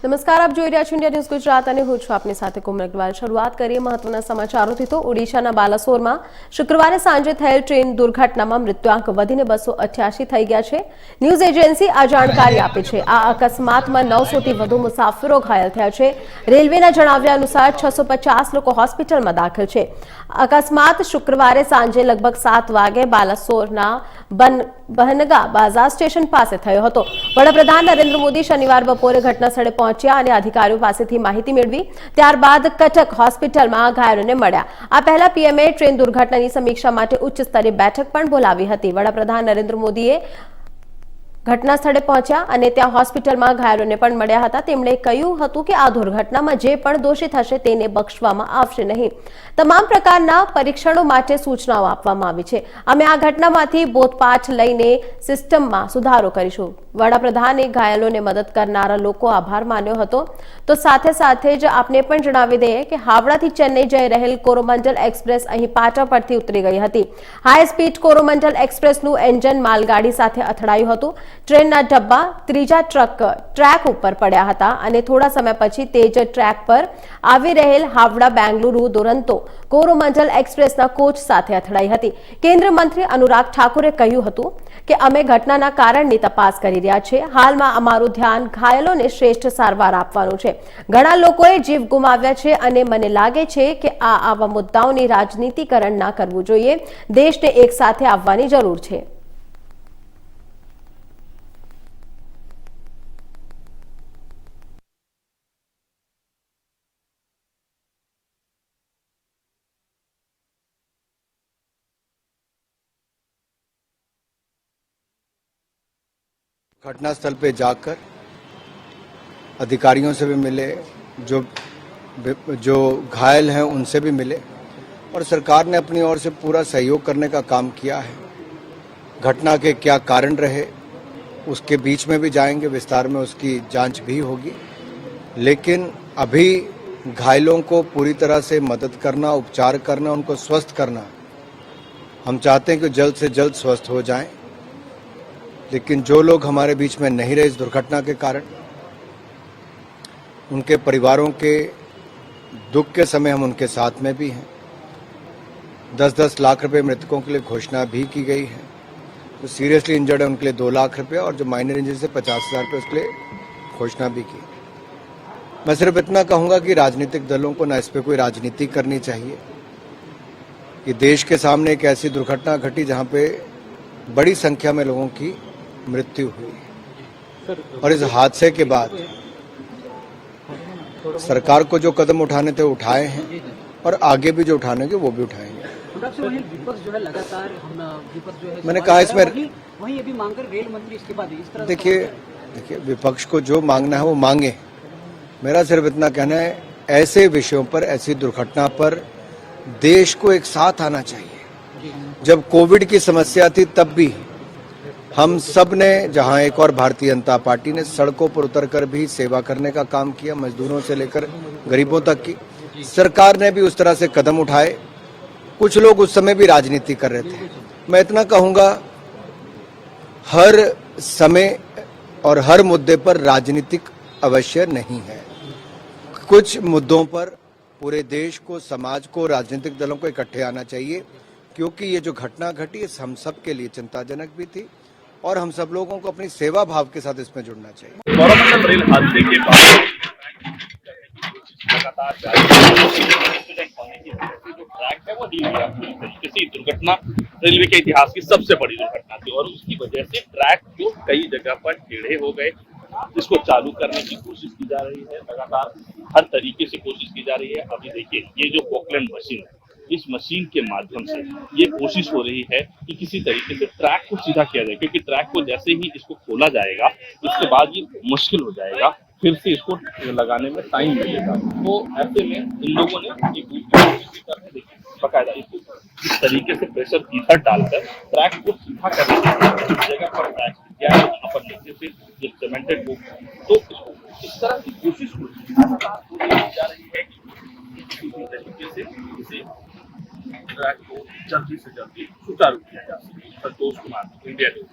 નમસ્કાર, આપ જોઈ રહ્યા છો ઇન્ડિયા ન્યૂઝ ગુજરાત અને હું છું આપની સાથે કોમલ અગ્રવાલ। શરૂઆત કરીએ મહત્વના સમાચારોથી। તો ઓડિશાના બાલાસોરમાં શુક્રવારે સાંજે થયેલ ટ્રેન દુર્ઘટનામાં મૃત્યુઆંક વધીને 288 થઈ ગયા છે। ન્યૂઝ એજન્સી આ જાણકારી આપી છે। આ અકસ્માતમાં 900થી વધુ મુસાફરો ઘાયલ થયા છે। રેલવેના જણાવ્યા અનુસાર 650 લોકો હોસ્પિટલમાં દાખલ છે। અકસ્માત શુક્રવારે સાંજે લગભગ 7 વાગે બાલાસોરના બહનગા બાजार સ્ટેશન પાસે થયો હતો। વડાપ્રધાન નરેન્દ્ર મોદી શનિવાર બપોરે ઘટના સ્થળે પહોંચ્યા અને અધિકારીઓ પાસેથી માહિતી મેળવી। ત્યારબાદ કટક હોસ્પિટલમાં ઘાયલોને મળ્યા। આ પહેલા પીએમએ ટ્રેન દુર્ઘટનાની સમીક્ષા માટે ઉચ્ચ સ્તરીય બેઠક પણ બોલાવી હતી। વડાપ્રધાન નરેન્દ્ર મોદીએ ઘટના સ્થળે પહોંચ્યા અને ત્યાં હોસ્પિટલમાં ઘાયલોને પણ મળ્યા હતા। તેમણે કહ્યું હતું કે આ દુર્ઘટનામાં જે પણ દોષિત હશે તેને બક્ષવામાં આવશે નહીં। તમામ પ્રકારના પરીક્ષણો માટે સૂચનાઓ આપવામાં આવી છે। અમે આ ઘટનામાંથી બોધપાઠ લઈને સિસ્ટમમાં સુધારો કરીશું। વડાપ્રધાને ઘાયલોને મદદ કરનારા લોકો આભાર માન્યો હતો। તો સાથે સાથે જ આપને પણ જણાવી દઈએ કે હાવડાથી ચેન્નઈ જઈ રહેલ કોરોમંડલ એક્સપ્રેસ અહીં પાટા પરથી ઉતરી ગઈ હતી। હાઈ સ્પીડ કોરોમંડલ એક્સપ્રેસનું એન્જિન માલગાડી સાથે અથડાયું હતું। ટ્રેનના ડબ્બા ત્રીજા ટ્રેક ઉપર પડ્યા હતા અને થોડા સમય પછી તે જ ટ્રેક પર આવી રહેલ હાવડા બેંગલુરુ દુરંતો કોરોમંડલ એક્સપ્રેસના કોચ સાથે અથડાઈ હતી। કેન્દ્રીય મંત્રી અનુરાગ ઠાકુરે કહ્યું હતું કે અમે ઘટનાના કારણની તપાસ કરી રહ્યા છીએ। હાલમાં અમારું ધ્યાન ઘાયલોને શ્રેષ્ઠ સારવાર આપવાનું છે। ઘણા લોકોએ જીવ ગુમાવ્યા છે અને મને લાગે છે કે આવા મુદ્દાઓની રાજનીતિકરણ ના કરવું જોઈએ। દેશને એક સાથે આવવાની જરૂર છે। घटनास्थल पे जाकर अधिकारियों से भी मिले, जो घायल हैं उनसे भी मिले और सरकार ने अपनी ओर से पूरा सहयोग करने का काम किया है। घटना के क्या कारण रहे उसके बीच में भी जाएंगे, विस्तार में उसकी जांच भी होगी, लेकिन अभी घायलों को पूरी तरह से मदद करना, उपचार करना, उनको स्वस्थ करना, हम चाहते हैं कि जल्द से जल्द स्वस्थ हो जाएं। लेकिन जो लोग हमारे बीच में नहीं रहे इस दुर्घटना के कारण, उनके परिवारों के दुख के समय हम उनके साथ में भी हैं। 10-10 लाख रुपए मृतकों के लिए घोषणा भी की गई है। जो सीरियसली इंजर्ड है उनके लिए 2 लाख रुपए और जो माइनर इंजरी से 50,000 रुपये उसके लिए घोषणा भी की। मैं सिर्फ इतना कहूँगा कि राजनीतिक दलों को न इस पर कोई राजनीति करनी चाहिए। कि देश के सामने एक ऐसी दुर्घटना घटी जहाँ पे बड़ी संख्या में लोगों की मृत्यु हुई और इस हादसे के बाद सरकार को जो कदम उठाने थे उठाए हैं और आगे भी जो उठाने के वो भी उठाएंगे। विपक्ष जो है लगातार मैंने कहा इसमें वहीं अभी मांग कर रेल मंत्री इसके बाद इस तरह देखिए विपक्ष को जो मांगना है वो मांगे। मेरा सिर्फ इतना कहना है, ऐसे विषयों पर, ऐसी दुर्घटना पर देश को एक साथ आना चाहिए। जब कोविड की समस्या थी तब भी हम सब ने, जहां एक और भारतीय जनता पार्टी ने सड़कों पर उतरकर भी सेवा करने का काम किया, मजदूरों से लेकर गरीबों तक की। सरकार ने भी उस तरह से कदम उठाए। कुछ लोग उस समय भी राजनीति कर रहे थे। मैं इतना कहूंगा, हर समय और हर मुद्दे पर राजनीतिक अवश्य नहीं है। कुछ मुद्दों पर पूरे देश को, समाज को, राजनीतिक दलों को इकट्ठे आना चाहिए, क्योंकि ये जो घटना घटी है हम सब के लिए चिंताजनक भी थी और हम सब लोगों को अपनी सेवा भाव के साथ इसमें जुड़ना चाहिए। कोरोमंडल रेल हादसे के बाद लगातार होने की वजह से जो ट्रैक है वो ढील गया। पूरी तरीके से दुर्घटना रेलवे के इतिहास की सबसे बड़ी दुर्घटना थी और उसकी वजह से ट्रैक जो कई जगह पर टेढ़े हो गए, जिसको चालू करने की कोशिश की जा रही है। लगातार हर तरीके से कोशिश की जा रही है। अभी देखिए ये जो पोकलैंड मशीन है, इस मशीन के माध्यम से ये कोशिश हो रही है कि किसी तरीके से ट्रैक को सीधा किया जाए, क्योंकि ट्रैक को जैसे ही इसको खोला जाएगा इसके बाद ये मुश्किल हो जाएगा, फिर से इसको लगाने में टाइम लगेगा। तो ऐसे में इन लोगों ने बकायदा इसको इस तरीके से प्रेशर इधर डालकर ट्रैक को सीधा करने की जगह पर ट्रैक किया है, वहाँ पर नीचे से ये सीमेंटेड हो, तो इसको इस तरह की कोशिश जा रही है कि तरीके से इसे ट्रैक को जल्दी से जल्दी सुचारू किया जा सके। Santosh Kumar, India news.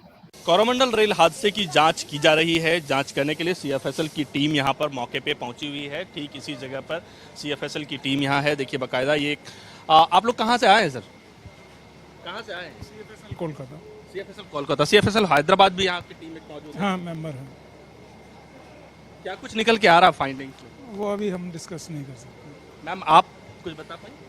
Coromandel rail हादसे की जांच की जा रही है। जांच करने के लिए सीएफएसएल की टीम यहां पर मौके पे पहुंची हुई है। ठीक इसी जगह पर सीएफएसएल की टीम यहां है। देखिए बाकायदा ये आप लोग कहां से आए हैं सर? कहां से आए हैं? CFSL Kolkata. CFSL Kolkata. CFSL Hyderabad भी यहाँ आपकी टीम में मौजूद है। हाँ, मेंबर है। क्या कुछ निकल के आ रहा फाइंडिंग? वो अभी हम डिस्कस नहीं कर सकते। मैम आप कुछ बता पाएंगे?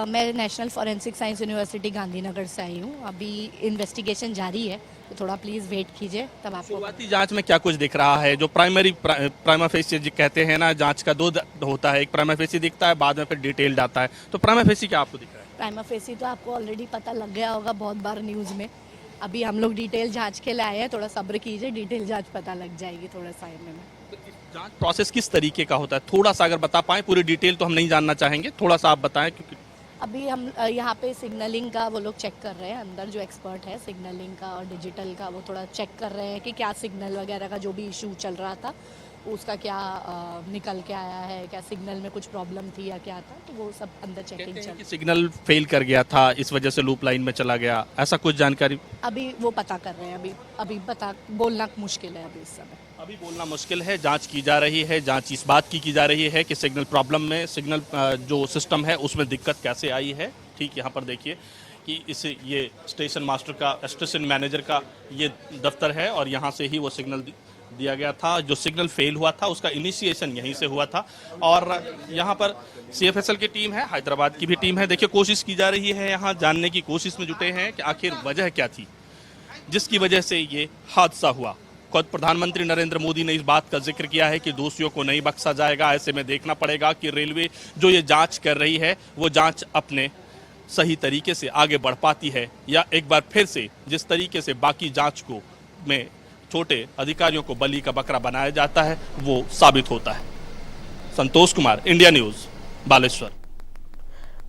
मैं national forensic science university Gandhinagar से आई हूँ। अभी इन्वेस्टिगेशन जारी है, तो थोड़ा प्लीज़ वेट कीजिए, तब आपको शुरुआती जांच में क्या कुछ दिख रहा है? जो प्राइमा फेसी कहते हैं ना, जांच का दो होता है, एक प्राइमा फेसी दिखता है, बाद में फिर डिटेल्ड आता है। तो प्राइमा फेसी क्या आपको दिख रहा है? प्राइमा फेसी तो आपको ऑलरेडी पता लग गया होगा बहुत बार न्यूज़ में। अभी हम लोग डिटेल जांच के लिए आए हैं, थोड़ा सब्र कीजिए, डिटेल जांच पता लग जाएगी थोड़ा टाइम में। तो इस जांच प्रोसेस किस तरीके का होता है? थोड़ा सा अगर बता पाएं, पूरी डिटेल तो हम नहीं जानना चाहेंगे, थोड़ा सा आप बताएं। क्योंकि अभी हम यहाँ पे सिग्नलिंग का वो लोग चेक कर रहे हैं, अंदर जो एक्सपर्ट है सिग्नलिंग का और डिजिटल का, वो थोड़ा चेक कर रहे हैं कि क्या सिग्नल वगैरह का जो भी इशू चल रहा था उसका क्या निकल के आया है, क्या सिग्नल में कुछ प्रॉब्लम थी या क्या था, तो वो सब अंदर चेकिंग चल रही है। सिग्नल फेल कर गया था, इस वजह से लूप लाइन में चला गया, ऐसा कुछ जानकारी? अभी वो पता कर रहे हैं, अभी पता बोलना मुश्किल है अभी इस समय। अभी बोलना मुश्किल है। जांच की जा रही है। जांच इस बात की जा रही है कि सिग्नल प्रॉब्लम में सिग्नल जो सिस्टम है उसमें दिक्कत कैसे आई है। ठीक यहाँ पर देखिए कि ये स्टेशन मास्टर का, स्टेशन मैनेजर का ये दफ्तर है और यहाँ से ही वो सिग्नल दिया गया था। जो सिग्नल फेल हुआ था उसका इनिशिएशन यहीं से हुआ था और यहाँ पर सीएफएसएल की टीम है, हैदराबाद की भी टीम है। देखिए कोशिश की जा रही है, यहाँ जानने की कोशिश में जुटे हैं कि आखिर वजह क्या थी जिसकी वजह से ये हादसा हुआ। खुद प्रधानमंत्री नरेंद्र मोदी ने इस बात का जिक्र किया है कि दोषियों को नहीं बख्शा जाएगा। ऐसे में देखना पड़ेगा कि रेलवे जो ये जांच कर रही है वो जांच अपने सही तरीके से आगे बढ़ पाती है या एक बार फिर से जिस तरीके से बाकी जांच को में छोटे अधिकारियों को बलि का बकरा बनाया जाता है वो साबित होता है। संतोष कुमार, इंडिया न्यूज, बालेश्वर।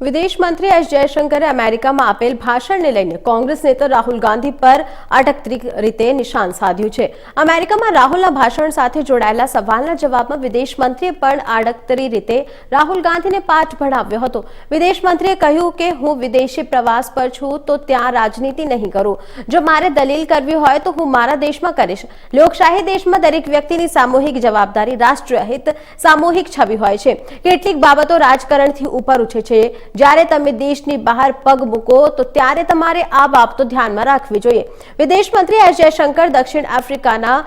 વિદેશ મંત્રી એસ જયશંકરે અમેરિકામાં આપેલ ભાષણને લઈને કોંગ્રેસ નેતા રાહુલ ગાંધી પર અટકતી રીતે નિશાન સાધ્યું છે। અમેરિકામાં રાહુલના ભાષણ સાથે જોડાયેલા સવાલના જવાબમાં વિદેશ મંત્રીએ પણ આડકતરી રીતે રાહુલ ગાંધીને પાઠ ભણાવ્યો હતો। વિદેશ મંત્રીએ કહ્યું કે હું વિદેશી પ્રવાસ પર છું તો ત્યાં રાજનીતિ નહીં કરું। જો મારે દલીલ કરવી હોય તો હું મારા દેશમાં કરીશ। લોકશાહી દેશમાં દરેક વ્યક્તિની સામૂહિક જવાબદારી, રાષ્ટ્રીય હિત, સામૂહિક છબી હોય છે। કેટલીક બાબતો રાજકારણથી ઉપર ઉઠે છે। જ્યારે તમે દેશની બહાર પગ મૂકો તો ત્યારે તમારે આ બાબતો ધ્યાનમાં રાખવી જોઈએ। વિદેશ મંત્રી એસ જયશંકર દક્ષિણ આફ્રિકાના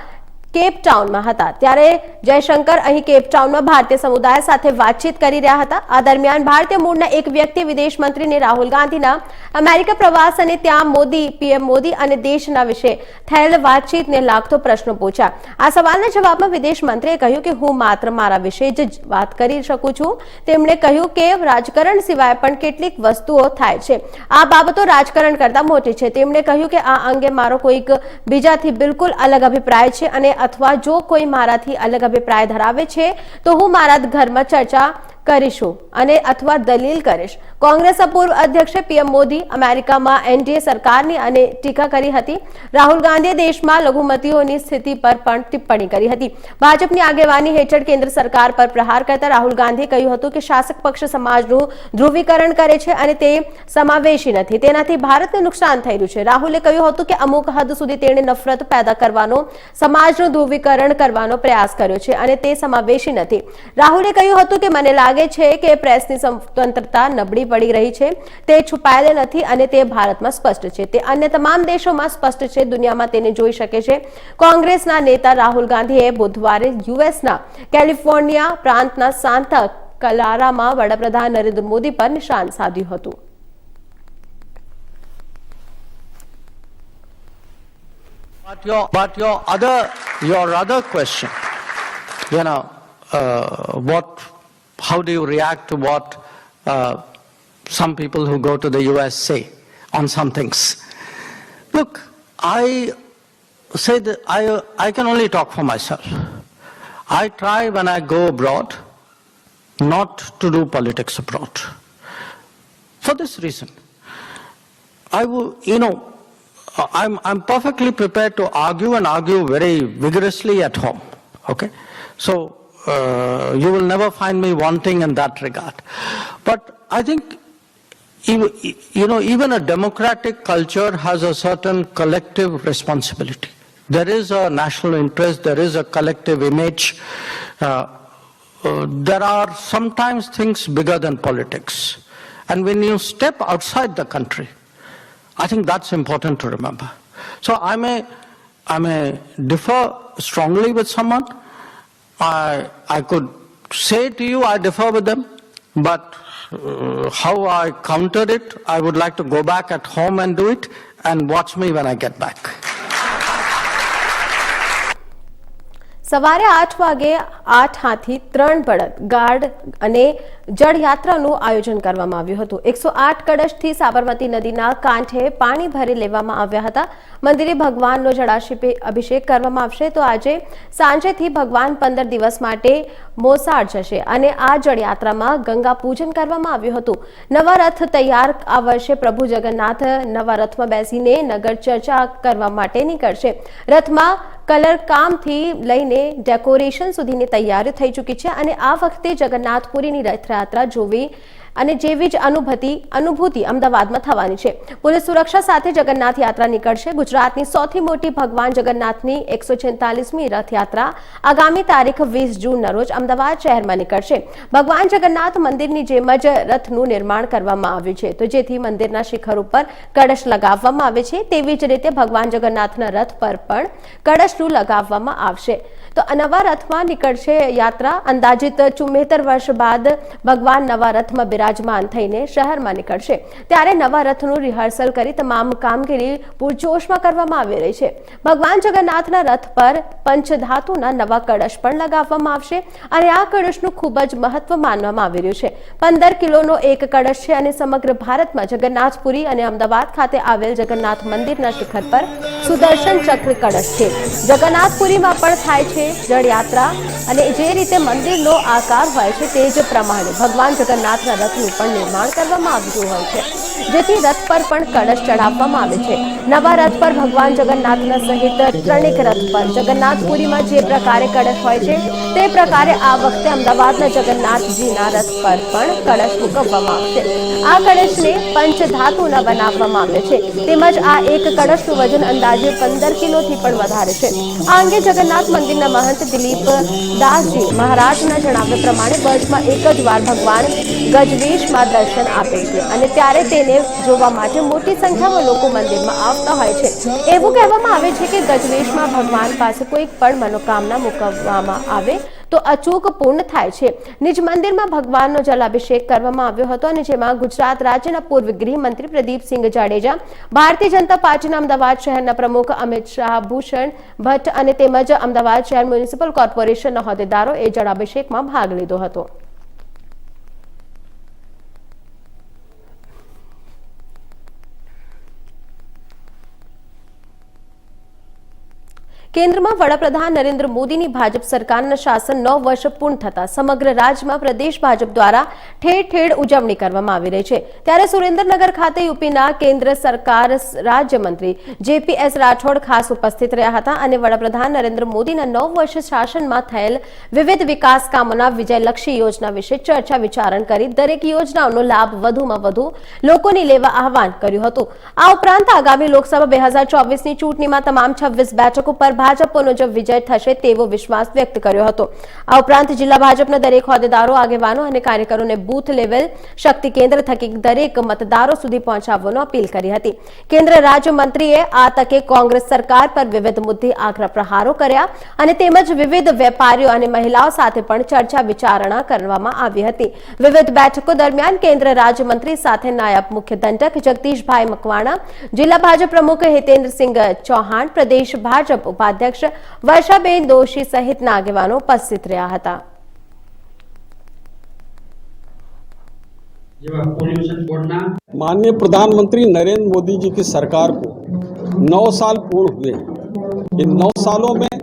કેપટાઉનમાં હતા ત્યારે જયશંકર અહીં કેપટાઉનમાં ભારતીય સમુદાય સાથે વાતચીત કરી રહ્યા હતા। આ દરમિયાન ભારતીય મૂળના એક વ્યક્તિ વિદેશ મંત્રીને રાહુલ ગાંધીના અમેરિકા પ્રવાસ અને ત્યાં પીએમ મોદી અને દેશના વિશે થયેલ વાતચીતને લાગતો પ્રશ્નો પૂછ્યા। આ સવાલના જવાબમાં વિદેશ મંત્રીએ કહ્યું કે હું માત્ર મારા વિશે જ વાત કરી શકું છું। તેમણે કહ્યું કે રાજકારણ સિવાય પણ કેટલીક વસ્તુઓ થાય છે। આ બાબતો રાજકારણ કરતા મોટી છે। તેમણે કહ્યું કે આ અંગે મારો કોઈક બીજાથી બિલકુલ અલગ અભિપ્રાય છે અને अथवा जो कोई माराथी अलग अभिप्राय धरावे छे तो हूँ मारा घर में चर्चा करीशुं अने अथवा दलील करीश। कांग्रेसना पूर्व अध्यक्ष पीएम मोदी अमेरिका में एनडीए सरकारनी अने टीका करी हती। राहुल गांधीए देशमां लघुमतीओनी स्थिति पर पण टिप्पणी करी हती। भाजपनी आगेवानी हेठळ केंद्र सरकार पर प्रहार करता राहुल गांधीए कह्युं हतुं कि शासक पक्ष समाजनुं ध्रुवीकरण करे छे अने ते समावेशी नथी, तेनाथी भारतने नुकसान थई रह्युं छे। राहुले कह्युं हतुं कि अमुक हद सुधी तेणे नफरत पैदा करवानो, समाजनुं ध्रुवीकरण करवानो प्रयास कर्यो छे अने ते समावेशी नथी। राहुले कह्युं हतुं कि मने लागे छे के प्रेसनी स्वतंत्रता नबળી पड़ी रही छे, ते छुपाયેલ નથી અને તે ભારતમાં સ્પષ્ટ છે, તે अन्य तमाम देशों में स्पष्ट છે, दुनियाમાં તેને જોઈ શકે છે। કોંગ્રેસના નેતા રાહુલ ગાંધીએ બુધવારે યુએસના કેલિફોર્નિયા પ્રાંતના સાંતા ક્લારામાં વડાપ્રધાન નરેન્દ્ર મોદી પર નિશાન સાધ્યું હતું। But your other question, how do you react to what some people who go to the US say on some things? Look, I say that I can only talk for myself. I try when I go abroad not to do politics abroad. For this reason, I'm perfectly prepared to argue and argue very vigorously at home. Okay, so you will never find me wanting in that regard. But I think even a democratic culture has a certain collective responsibility. There is a national interest, there is a collective image. There are sometimes things bigger than politics. And when you step outside the country, I think that's important to remember. So I may differ strongly with someone. I could say to you I differ with them, but how I counter it, I would like to go back at home and do it, and watch me when I get back. સવારે 8 વાગે 8 હાથી 3 બળદ guard અને જળયાત્રાનું આયોજન કરવામાં આવ્યું હતું. 108 કળશથી સાબરમતી નદીના કાંઠે પાણી ભરી લેવામાં આવ્યા હતા. મંદિરે ભગવાનનો જળાભિષેક કરવામાં આવશે. તો આજે સાંજેથી ભગવાન 15 દિવસ માટે મોસાળ જશે અને આ જળયાત્રામાં ગંગા પૂજન કરવામાં આવ્યું હતું. નવા રથ તૈયાર આ વર્ષે પ્રભુ જગન્નાથ નવા રથમાં બેસીને નગર ચર્ચા કરવા માટે નીકળશે. રથમાં કલર કામથી લઈને ડેકોરેશન સુધીની તૈયારી થઈ ચૂકી છે અને આ વખતે જગન્નાથપુરીની રથયાત્રા જોવી અને જેવી જ અનુભૂતિ અમદાવાદમાં થવાની છે. પોલીસ સુરક્ષા સાથે જગન્નાથ યાત્રા નીકળશે. ગુજરાતની સૌથી મોટી ભગવાન જગન્નાથની 146મી રથયાત્રા આગામી તારીખ 20 જૂનના રોજ અમદાવાદ શહેરમાં નીકળશે. ભગવાન જગન્નાથ મંદિરની જેમ જ રથનું નિર્માણ કરવામાં આવ્યું છે, તો જેથી મંદિરના શિખર ઉપર કળશ લગાવવામાં આવે છે તેવી જ રીતે ભગવાન જગન્નાથના રથ પર પણ કળશનું લગાવવામાં આવશે. તો નવા રથમાં નીકળશે યાત્રા. અંદાજિત 74 વર્ષ બાદ ભગવાન નવા રથમાં બિરાજમાન થઈને શહેરમાં નીકળશે. ત્યારે નવા રથનું રિહર્સલ કરી તમામ કામગીરી પૂરજોશમાં કરવામાં આવી રહી છે. ભગવાન જગન્નાથના રથ પર પંચધાતુના નવા કળશ પણ લગાવવામાં આવશે અને આ કળશનું ખૂબ જ મહત્વ માનવામાં આવી રહ્યું છે. 15 કિલોનો એક કળશ છે અને સમગ્ર ભારતમાં જગન્નાથપુરી અને અમદાવાદ ખાતે આવેલ જગન્નાથ મંદિરના શિખર પર સુદર્શન ચક્ર કળશ છે. જગન્નાથપુરીમાં પણ થાય છે જળયાત્રા અને જે રીતે મંદિરનો આકાર હોય છે તે જ પ્રમાણે ભગવાન જગન્નાથના રથનું પણ નિર્માણ કરવામાં આવ્યું હોય છે, જેથી રથ પર પણ કળશ ચડાવવામાં આવે છે. નવા રથ પર ભગવાન જગન્નાથના સહિત ત્રણેક રથ પર જગન્નાથપુરીમાં જે પ્રકારે કળશ હોય છે તે પ્રકારે આ વખતે અમદાવાદના જગન્નાથજીના રથ પર પણ કળશ મૂકવામાં આવશે. આ કળશને પંચધાતુના બનાવવામાં આવે છે તેમજ આ એક કળશનું વજન અંદાજે 15 કિલોથી પણ વધારે છે. આ અંગે જગન્નાથ મંદિરના મહંત દિલીપ દાસજી મહારાજના જણાવ્યા પ્રમાણે વર્ષમાં એક જ વાર ભગવાન ગજવેશમાં દર્શન આપે છે અને ત્યારે તેને જોવા માટે મોટી સંખ્યામાં લોકો મંદિરમાં આવતા હોય છે. એવું કહેવામાં આવે છે કે ગજવેશમાં ભગવાન પાસે કોઈ પણ મનોકામના મૂકવામાં આવે તો અચૂક પૂર્ણ થાય છે. નિજ મંદિરમાં ભગવાનનો જલાભિષેક કરવામાં આવ્યો હતો અને જેમાં ગુજરાત રાજ્યના પૂર્વ ગૃહમંત્રી પ્રદીપસિંહ જાડેજા, ભારતીય જનતા પાર્ટીના અમદાવાદ શહેરના પ્રમુખ અમિત શાહ, ભૂષણ ભટ્ટ અને તેમજ અમદાવાદ શહેર મ્યુનિસિપલ કોર્પોરેશનના હોદ્દેદારોએ જળાભિષેકમાં ભાગ લીધો હતો. કેન્દ્રમાં વડાપ્રધાન નરેન્દ્ર મોદીની ભાજપ સરકારના શાસન 9 વર્ષ પૂર્ણ થતા સમગ્ર રાજ્યમાં પ્રદેશ ભાજપ દ્વારા ઠેર ઠેર ઉજવણી કરવામાં આવી રહી છે. ત્યારે સુરેન્દ્રનગર ખાતે યુપીના કેન્દ્ર સરકાર રાજ્યમંત્રી જેપીએસ રાઠોડ ખાસ ઉપસ્થિત રહ્યા હતા અને વડાપ્રધાન નરેન્દ્ર મોદીના 9 વર્ષ શાસનમાં થયેલ વિવિધ વિકાસ કામોના વિજયલક્ષી યોજના વિશે ચર્ચા વિચારણ કરી દરેક યોજનાઓનો લાભ વધુમાં વધુ લોકોને લેવા આહવાન કર્યું હતું. આ ઉપરાંત આગામી લોકસભા 2024ની ચૂંટણીમાં તમામ 26 બેઠકો પર ભાજપનો જ વિજય થશે તેવો વિશ્વાસ વ્યક્ત કર્યો હતો. આ ઉપરાંત જિલ્લા ભાજપના દરેક હોદ્દેદારો, આગેવાનો અને કાર્યકરોને બૂથ લેવલ શક્તિ કેન્દ્ર થકી દરેક મતદારો સુધી પહોંચાડવાનો અપીલ કરી હતી. કેન્દ્ર રાજ્યમંત્રીએ આ તકે કોંગ્રેસ સરકાર પર વિવિધ મુદ્દે આકરા પ્રહારો કર્યા અને તેમજ વિવિધ વેપારીઓ અને મહિલાઓ સાથે પણ ચર્ચા વિચારણા કરવામાં આવી હતી. વિવિધ બેઠકો દરમિયાન કેન્દ્ર રાજ્યમંત્રી સાથે નાયબ મુખ્ય દંડક જગદીશભાઈ મકવાણા, જિલ્લા ભાજપ પ્રમુખ હિતેન્દ્રસિંહ ચૌહાણ, પ્રદેશ ભાજપ ઉપાધ્યક્ષ વર્ષાબેન દોશી સહિતના આગેવાનો ઉપસ્થિત રહ્યા હતા. माननीय प्रधानमंत्री नरेंद्र मोदी जी की सरकार को 9 साल पूर्ण हुए। इन 9 सालों में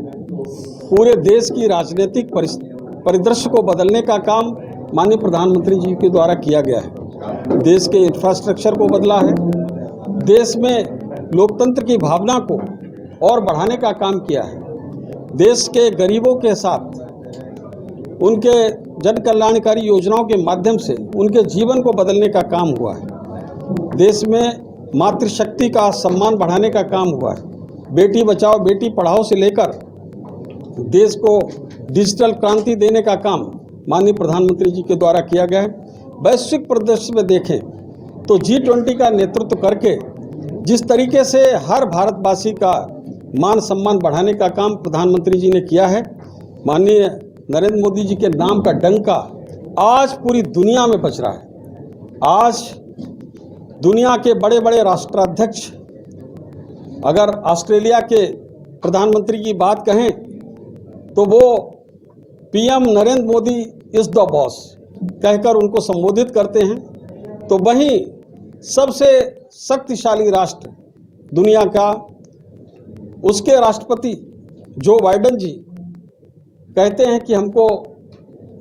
पूरे देश की राजनीतिक परिदृश्य को बदलने का काम माननीय प्रधानमंत्री जी के द्वारा किया गया है। देश के इंफ्रास्ट्रक्चर को बदला है, देश में लोकतंत्र की भावना को और बढ़ाने का काम किया है। देश के गरीबों के साथ उनके जन कल्याणकारी योजनाओं के माध्यम से उनके जीवन को बदलने का काम हुआ है। देश में मातृशक्ति का सम्मान बढ़ाने का काम हुआ है। बेटी बचाओ बेटी पढ़ाओ से लेकर देश को डिजिटल क्रांति देने का काम माननीय प्रधानमंत्री जी के द्वारा किया गया है। वैश्विक परिदृश्य में देखें तो G20 का नेतृत्व करके जिस तरीके से हर भारतवासी का मान सम्मान बढ़ाने का काम प्रधानमंत्री जी ने किया है, माननीय नरेंद्र मोदी जी के नाम का डंका आज पूरी दुनिया में बज रहा है। आज दुनिया के बड़े बड़े राष्ट्राध्यक्ष अगर ऑस्ट्रेलिया के प्रधानमंत्री की बात कहें तो वो PM Narendra Modi is the boss कहकर उनको संबोधित करते हैं, तो वहीं सबसे शक्तिशाली राष्ट्र दुनिया का उसके राष्ट्रपति जो बाइडेन जी कहते हैं कि हमको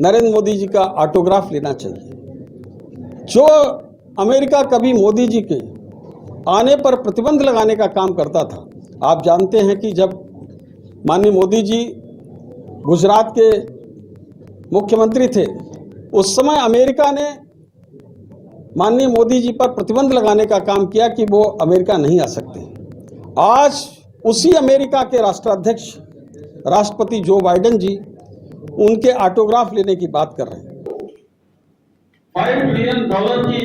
नरेंद्र मोदी जी का ऑटोग्राफ लेना चाहिए। जो अमेरिका कभी मोदी जी के आने पर प्रतिबंध लगाने का काम करता था, आप जानते हैं कि जब माननीय मोदी जी गुजरात के मुख्यमंत्री थे उस समय अमेरिका ने माननीय मोदी जी पर प्रतिबंध लगाने का काम किया कि वो अमेरिका नहीं आ सकते। आज उसी अमेरिका के राष्ट्राध्यक्ष राष्ट्रपति जो बाइडेन जी उनके ऑटोग्राफ लेने की बात कर रहे हैं। $5 बिलियन की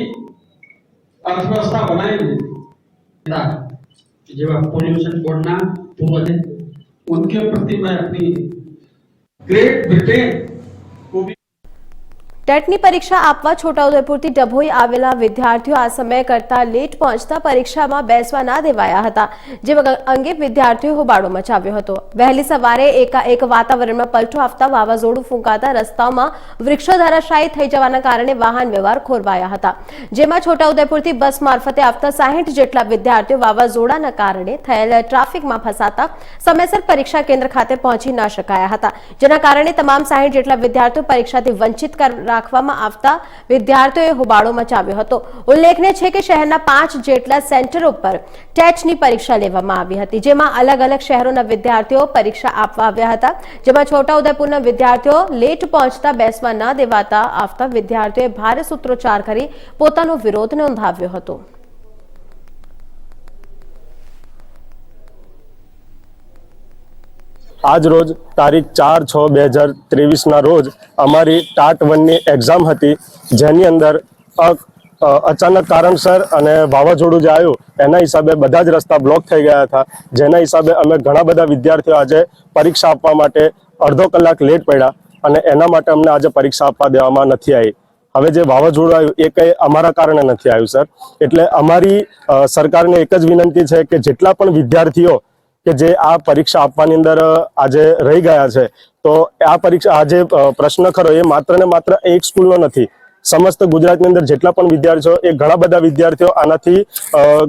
अर्थव्यवस्था बनाएंगे। जेव्हा पोल्यूशन बोर्डना पूर्व उनके प्रति मैं अपनी ग्रेट ब्रिटेन को भी ટેટની પરીક્ષા આપવા છોટાઉદેપુરથી ડભોઈ આવેલા વિદ્યાર્થીઓ આ સમય કરતા લેટ પહોંચતા પરીક્ષામાં બેસવા ના દેવાયા હતા, જે અંગે વિદ્યાર્થીઓએ હોબાળો મચાવ્યો હતો। વહેલી સવારે એકાએક વાતાવરણમાં પલટો આવતા વાવાઝોડું ફૂંકાતા રસ્તાઓમાં વૃક્ષો ધરાશાયી થઈ જવાના કારણે વાહન વ્યવહાર ખોરવાયા હતા, જેમાં છોટાઉદેપુરથી બસ મારફતે આવતા 60 જેટલા વિદ્યાર્થીઓ વાવાઝોડાના કારણે થયેલ ટ્રાફિકમાં ફસાતા સમયસર પરીક્ષા કેન્દ્ર ખાતે પહોંચી ન શકાયા હતા, જેના કારણે તમામ 60 જેટલા વિદ્યાર્થીઓ પરીક્ષાથી વંચિત રાખવામાં આવતા વિદ્યાર્થીઓએ હોબાળો મચાવ્યો હતો। ઉલ્લેખનીય છે કે શહેરના 5 જેટલા સેન્ટરો પર ટેટની પરીક્ષા લેવામાં આવી હતી, જેમાં અલગ અલગ શહેરોના વિદ્યાર્થીઓ પરીક્ષા આપવા આવ્યા હતા, જેમાં છોટાઉદેપુરના વિદ્યાર્થીઓ લેટ પહોંચતા બેસવા ન દેવાતા આવતા વિદ્યાર્થીઓએ ભારે સૂત્રોચ્ચાર કરી પોતાનો વિરોધ નોંધાવ્યો હતો। આજ રોજ તારીખ 4/6/2023 ના રોજ અમારી ટાટ 1 ની એક્ઝામ હતી, જેની અંદર અચાનક કારણસર અને વાવાઝોડું જે આવ્યું એના હિસાબે બધા જ રસ્તા બ્લોક થઈ ગયા હતા, જેના હિસાબે અમે ઘણા બધા વિદ્યાર્થીઓ આજે પરીક્ષા આપવા માટે અડધો કલાક લેટ પડ્યા અને એના માટે અમને આજે પરીક્ષા આપવા દેવામાં નથી આવી। હવે જે વાવાઝોડું આવ્યું એ કંઈ અમારા કારણે નથી આવ્યું સર, એટલે અમારી સરકારને એક જ વિનંતી છે કે જેટલા પણ વિદ્યાર્થીઓ કે જે આ પરીક્ષા આપવાની અંદર આજે રહી ગયા છે, તો આ પરીક્ષા આજે પ્રશ્ન ખરો એ માત્ર ને માત્ર એક સ્કૂલનો નથી, સમસ્ત ગુજરાતની અંદર જેટલા પણ વિદ્યાર્થીઓ એ ઘણા બધા વિદ્યાર્થીઓ આનાથી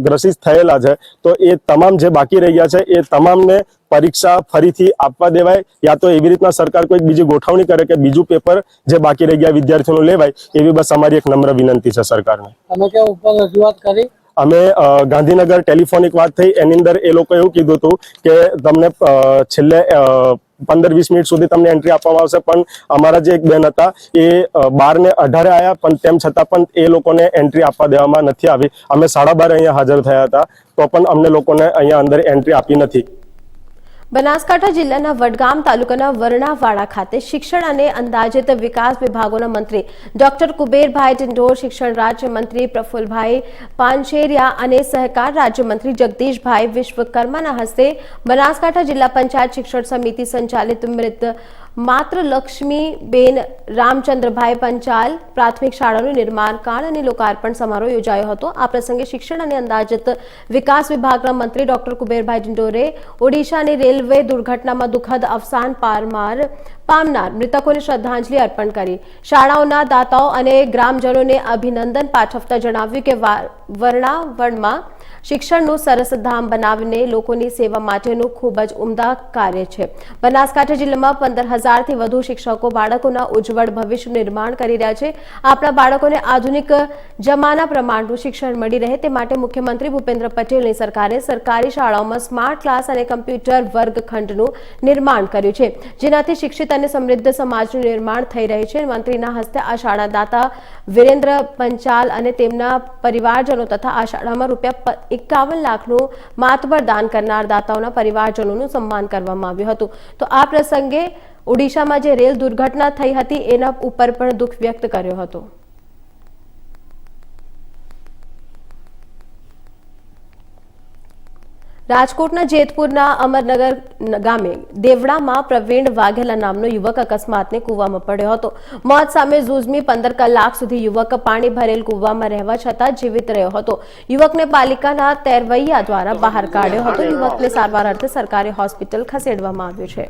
ગ્રસિત થયેલા છે, તો એ તમામ જે બાકી રહી ગયા છે એ તમામને પરીક્ષા ફરીથી આપવા દેવાય, યા તો એવી રીતના સરકાર કોઈ બીજી ગોઠવણી કરે કે બીજું પેપર જે બાકી રહી ગયા વિદ્યાર્થીઓનું લેવાય, એવી બસ અમારી એક નમ્ર વિનંતી છે સરકારને। તમે કે ઉપર રજૂઆત કરી? અમે ગાંધીનગર ટેલિફોનિક વાત થઈ, એની અંદર એ લોકો એવું કીધું હતું કે તમને છેલ્લે 15-20 મિનિટ સુધી તમને એન્ટ્રી આપવામાં આવશે, પણ અમારા જે એક બેન હતા એ 12:18 આવ્યા, પણ તેમ છતાં પણ એ લોકોને એન્ટ્રી આપવા દેવામાં નથી આવી। અમે 12:30 અહીંયા હાજર થયા હતા તો પણ અમને લોકોને અહીંયા અંદર એન્ટ્રી આપી નથી। બનાસકાંઠા જિલ્લાના વડગામ તાલુકાના વરણાવાડા ખાતે શિક્ષણ અને અંદાજિત વિકાસ વિભાગોના મંત્રી ડોક્ટર કુબેરભાઈ ડિંડોર, શિક્ષણ રાજ્યમંત્રી પ્રફુલભાઈ પાનશેરિયા અને સહકાર રાજ્યમંત્રી જગદીશભાઈ વિશ્વકર્માના હસ્તે બનાસકાંઠા જિલ્લા પંચાયત શિક્ષણ સમિતિ સંચાલિત મૃત માત્ર લક્ષ્મીબેન રામચંદ્રભાઈ પંચાલ પ્રાથમિક શાળાનું નિર્માણ કાર્ય અને લોકાર્પણ સમારોહ યોજાયો હતો। આ પ્રસંગે શિક્ષણ અને અંદાજિત વિકાસ વિભાગના મંત્રી ડોક્ટર કુબેરભાઈ ડિંડોરે ઓડિશાની રેલવે દુર્ઘટનામાં દુઃખદ અવસાન પામનાર મૃતકોને શ્રદ્ધાંજલિ અર્પણ કરી। શાળાઓના દાતાઓ અને ગ્રામજનોને અભિનંદન પાઠવતા જણાવ્યું કે વરણાવડમાં શિક્ષણનું સરસધામ બનાવીને લોકોની સેવા માટેનું ખૂબ જ ઉમદા કાર્ય છે. બનાસકાંઠા જિલ્લામાં 15,000થી વધુ શિક્ષકો બાળકોના ઉજ્જવળ ભવિષ્યનું નિર્માણ કરી રહ્યા છે. આપણા બાળકોને આધુનિક જમાના પ્રમાણનું શિક્ષણ મળી રહે તે માટે મુખ્યમંત્રી ભૂપેન્દ્ર પટેલની સરકારે સરકારી શાળાઓમાં સ્માર્ટ ક્લાસ અને કમ્પ્યુટર વર્ગખંડનું નિર્માણ કર્યું છે, જેનાથી શિક્ષિત અને સમૃદ્ધ સમાજનું નિર્માણ થઈ રહ્યું છે. મંત્રીના હસ્તે આ શાળા દાતા વિરેન્દ્ર પંચાલ અને તેમના પરિવારજનો તથા આ શાળામાં ₹51 લાખનું માતબર દાન કરનાર દાતાઓના પરિવારજનોનું સન્માન કરવામાં આવ્યું હતું. તો આ પ્રસંગે ઓડિશામાં જે રેલ દુર્ઘટના થઈ હતી એના ઉપર પણ દુઃખ વ્યક્ત કર્યો હતો. રાજકોટના જેતપુરના અમરનગર ગામે દેવડામાં પ્રવીણ વાઘેલા નામનો યુવક અકસ્માતને કૂવામાં પડ્યો હતો. મોત સામે ઝૂઝમી 15 કલાક સુધી યુવક પાણી ભરેલ કૂવામાં રહેવા છતાં જીવિત રહ્યો હતો. યુવકને પાલિકાના તેરવૈયા દ્વારા બહાર કાઢ્યો હતો. યુવકને સારવાર અર્થે સરકારી હોસ્પિટલ ખસેડવામાં આવ્યો છે.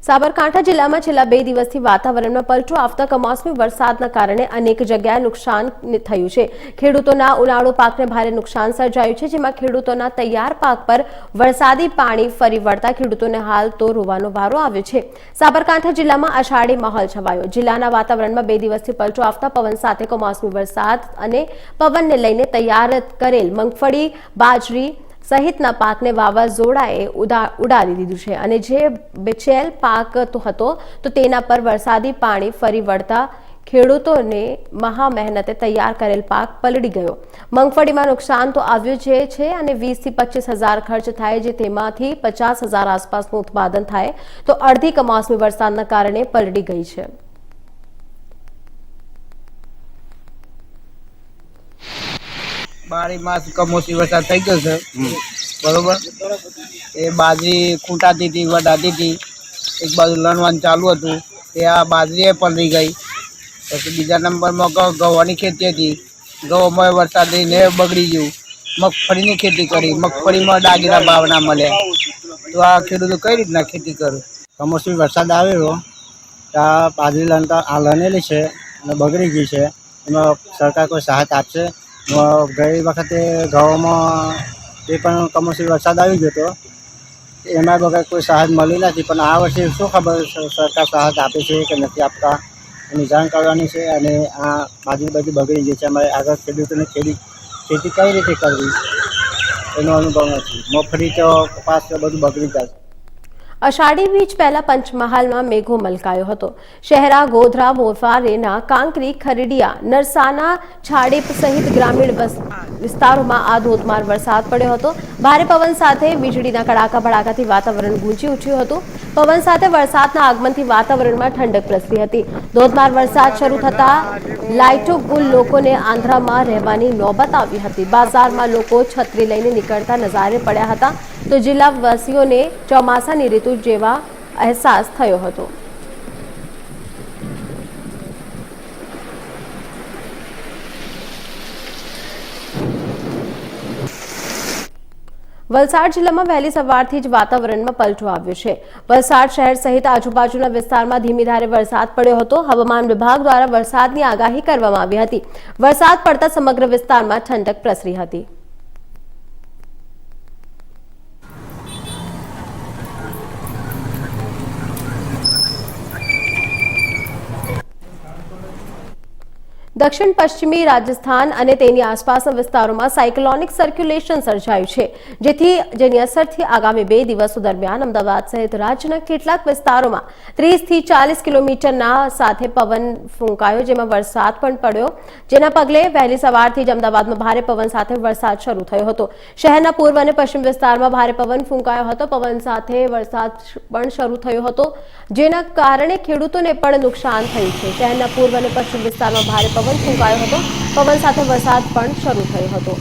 સાબરકાંઠા જિલ્લામાં છેલ્લા 2 દિવસથી વાતાવરણમાં પલટો આવતા કમોસમી વરસાદના કારણે અનેક જગ્યાએ નુકસાન થયું છે. ખેડૂતોના ઉનાળુ પાકને ભારે નુકસાન સર્જાયું છે, જેમાં ખેડૂતોના તૈયાર પાક પર વરસાદી પાણી ફરી વળતા ખેડૂતોને હાલ તો રોવાનો વારો આવ્યો છે. સાબરકાંઠા જિલ્લામાં અષાઢી માહોલ છવાયો. જિલ્લાના વાતાવરણમાં 2 દિવસથી પલટો આવતા પવન સાથે કમોસમી વરસાદ અને પવનને લઈને તૈયાર કરેલ મગફળી, બાજરી સહિતના પાકને વાવાઝોડાએ ઉડાડી દીધું છે અને જે બેચેલ પાક હતો તો તેના પર વરસાદી પાણી ફરી વળતા ખેડૂતોને મહા મહેનતે તૈયાર કરેલ પાક પલળી ગયો. મગફળીમાં નુકસાન તો આવ્યું છે અને 20 થી 25 હજાર ખર્ચ થાય, જે તેમાંથી 50,000 આસપાસનું ઉત્પાદન થાય તો અડધી કમોસમી વરસાદના કારણે પલળી ગઈ છે. બારી માસ કમોસમી વરસાદ થઈ ગયો છે, બરોબર. એ બાજરી ખૂંટાતી હતી, વડાતી હતી, એક બાજુ લણવાનું ચાલુ હતું, તે આ બાજરી પલળી ગઈ. પછી બીજા નંબરમાં ઘઉંની ખેતી હતી, ઘઉંમાં વરસાદ ને બગડી ગયું. મગફળીની ખેતી કરી, મગફળીમાં ડાગીના ભાવ ના મળ્યા, તો આ ખેડૂતો કઈ રીતના ખેતી કરું? કમોસમી વરસાદ આવ્યો ત્યાં બાજરી લણેલી છે અને બગડી ગઈ છે. એમાં સરકાર કોઈ સહાયતા આપશે? ગઈ વખતે ઘઉંમાં એ પણ કમોસમી વરસાદ આવી ગયો હતો, એમાં વગર કોઈ સહાય મળી નથી. પણ આ વર્ષે શું ખબર સરકાર સહાય આપે છે કે નથી આપતા, એની જાણ કરવાની છે. અને આ બાજરી બધી બગડી ગઈ છે. અમારે આગળ ખેડૂતોને ખેતી કઈ રીતે કરવી એનો અનુભવ નથી. મગફળી તો કપાસ બધું બગડી જાય. અષાઢી બીજ પહેલા પંચમહાલમાં મેઘો મલકાયો હતો. શહેરા, ગોધરા, મોરફારેના, કાંકરી, ખરડિયા, નરસાના, છાડીપ સહિત ગ્રામીણ વિસ્તારોમાં આ ધોધમાર વરસાદ પડ્યો હતો. ભારે પવન સાથે વીજળીના કડાકા ભડાકાથી વાતાવરણ ગૂંજી ઉઠ્યું હતું. પવન સાથે વરસાદના આગમનથી વાતાવરણમાં ઠંડક પ્રસરી હતી. ધોધમાર વરસાદ શરૂ થતા લાઇટો ગુલ લોકોને આંધ્રામાં રહેવાની નોબત આવી હતી. બજારમાં લોકો છત્રી લઈને નીકળતા નજારે પડ્યા હતા, તો જિલ્લાવાસીઓને ચોમાસાની ઋતુ જેવા અહેસાસ થયો હતો. વલસાડ જિલ્લામાં વહેલી સવારથી જ વાતાવરણમાં પલટો આવ્યો છે. વલસાડ શહેર સહિત આજુબાજુના વિસ્તારમાં ધીમી ધારે વરસાદ પડ્યો હતો. હવામાન વિભાગ દ્વારા વરસાદની આગાહી કરવામાં આવી હતી. વરસાદ પડતા સમગ્ર વિસ્તારમાં ઠંડક પ્રસરી હતી. દક્ષિણ પશ્ચિમી રાજસ્થાન અને તેની આસપાસના વિસ્તારોમાં સાયક્લોનિક સર્ક્યુલેશન સર્જાયું છે, જેની અસરથી આગામી 2 દિવસો દરમિયાન અમદાવાદ સહિત રાજ્યના કેટલાક વિસ્તારોમાં 30 થી 40 કિલોમીટરના સાથે પવન ફૂંકાયો, જેમાં વરસાદ પણ પડ્યો. જેના પગલે વહેલી સવારથી જ અમદાવાદમાં ભારે પવન સાથે વરસાદ શરૂ થયો હતો. શહેરના પૂર્વ અને પશ્ચિમ વિસ્તારમાં ભારે પવન ફૂંકાયો હતો. પવન સાથે વરસાદ પણ શરૂ થયો હતો, જેના કારણે ખેડૂતોને પણ નુકસાન થયું છે. શહેરના પૂર્વ અને પશ્ચિમ વિસ્તારમાં ભારે પવન ફૂંકાયો હતો. પવન સાથે વરસાદ પણ શરૂ થયો હતો.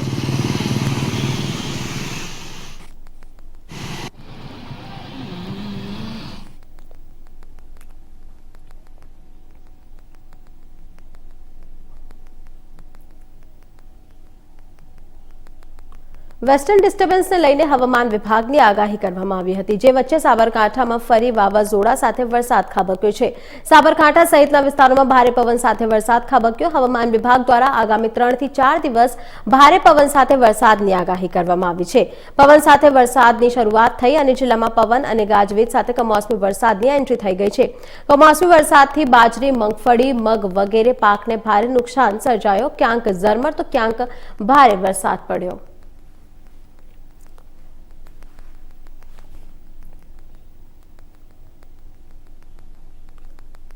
વેસ્ટર્ન ડિસ્ટર્બન્સને લઈને હવામાન વિભાગની આગાહી કરવામાં આવી હતી, જે વચ્ચે સાબરકાંઠામાં ફરી વાવાઝોડા સાથે વરસાદ ખાબક્યો છે। સાબરકાંઠા સહિતના વિસ્તારોમાં ભારે પવન સાથે વરસાદ ખાબક્યો। હવામાન વિભાગ દ્વારા આગામી 3 થી 4 દિવસ ભારે પવન સાથે વરસાદની આગાહી કરવામાં આવી છે। પવન સાથે વરસાદની શરૂઆત થઈ અને જિલ્લામાં પવન અને ગાજવીજ સાથે કમોસમી વરસાદની એન્ટ્રી થઈ ગઈ છે। કમોસમી વરસાદથી બાજરી, મગફળી, મગ વગેરે પાકને ભારે નુકસાન સર્જાયો। ક્યાંક ઝરમર તો ક્યાંક ભારે વરસાદ પડ્યો।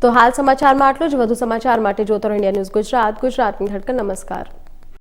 તો હાલ સમાચારમાં આટલું જ। વધુ સમાચાર માટે જોતો રહો ઇન્ડિયા ન્યૂઝ ગુજરાત, ગુજરાતની ધડકન। નમસ્કાર।